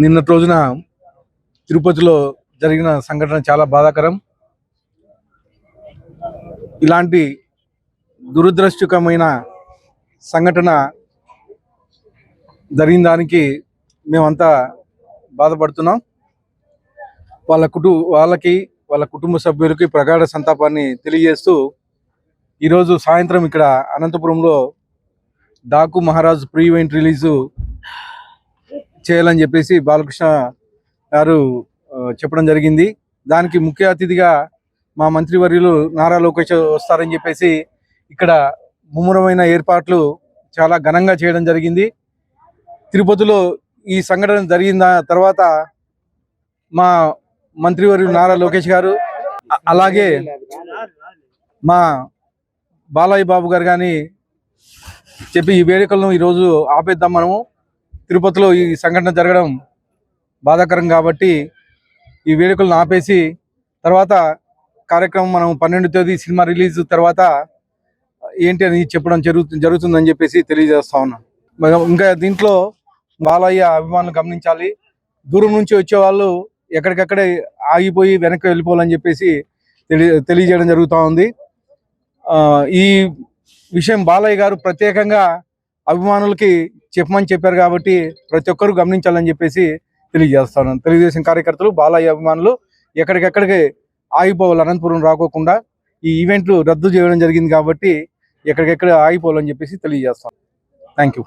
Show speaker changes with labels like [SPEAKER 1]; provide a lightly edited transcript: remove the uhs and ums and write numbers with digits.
[SPEAKER 1] నిన్నటి రోజున తిరుపతిలో జరిగిన సంఘటన చాలా బాధాకరం. ఇలాంటి దురదృష్టకరమైన సంఘటన జరిగిన దానికి మేమంతా బాధపడుతున్నాం. వాళ్ళ కుటుంబ సభ్యులకి ప్రగాఢ సంతాపాన్ని తెలియజేస్తూ ఈరోజు సాయంత్రం ఇక్కడ అనంతపురంలో Daaku Maharaj pre event release చేయాలని చెప్పేసి బాలకృష్ణ గారు చెప్పడం జరిగింది. దానికి ముఖ్య అతిథిగా మా మంత్రివర్యులు నారా లోకేష్ వస్తారని చెప్పేసి ఇక్కడ ముమ్మరమైన ఏర్పాట్లు చాలా ఘనంగా చేయడం జరిగింది. తిరుపతిలో ఈ సంఘటన జరిగిన తర్వాత మా మంత్రివర్యులు నారా లోకేష్ గారు, అలాగే మా బాలయ్య బాబు గారు కానీ చెప్పి ఈ వేడుకలను ఈరోజు ఆపేద్దాం, మనము తిరుపతిలో ఈ సంఘటన జరగడం బాధాకరం కాబట్టి ఈ వేడుకలను ఆపేసి తర్వాత కార్యక్రమం మనం 12వ తేదీ సినిమా రిలీజ్ తర్వాత ఏంటి అని చెప్పడం జరుగుతుందని చెప్పేసి తెలియజేస్తా ఉన్నాం. ఇంకా దీంట్లో బాలయ్య అభిమానులు గమనించాలి. దూరం నుంచి వచ్చే వాళ్ళు ఎక్కడికక్కడే ఆగిపోయి వెనక్కి వెళ్ళిపోవాలని చెప్పేసి తెలియజేయడం జరుగుతూ ఉంది. ఈ విషయం బాలయ్య గారు ప్రత్యేకంగా అభిమానులకి చెప్పమని చెప్పారు కాబట్టి ప్రతి ఒక్కరూ గమనించాలని చెప్పేసి తెలియజేస్తాను. తెలుగుదేశం కార్యకర్తలు, బాలయ్య అభిమానులు ఎక్కడికెక్కడికి ఆగిపోవాలి, అనంతపురం రాకోకుండా ఈ ఈవెంట్లు రద్దు చేయడం జరిగింది కాబట్టి ఎక్కడికెక్కడ ఆగిపోవాలని చెప్పేసి తెలియజేస్తాను. Thank you.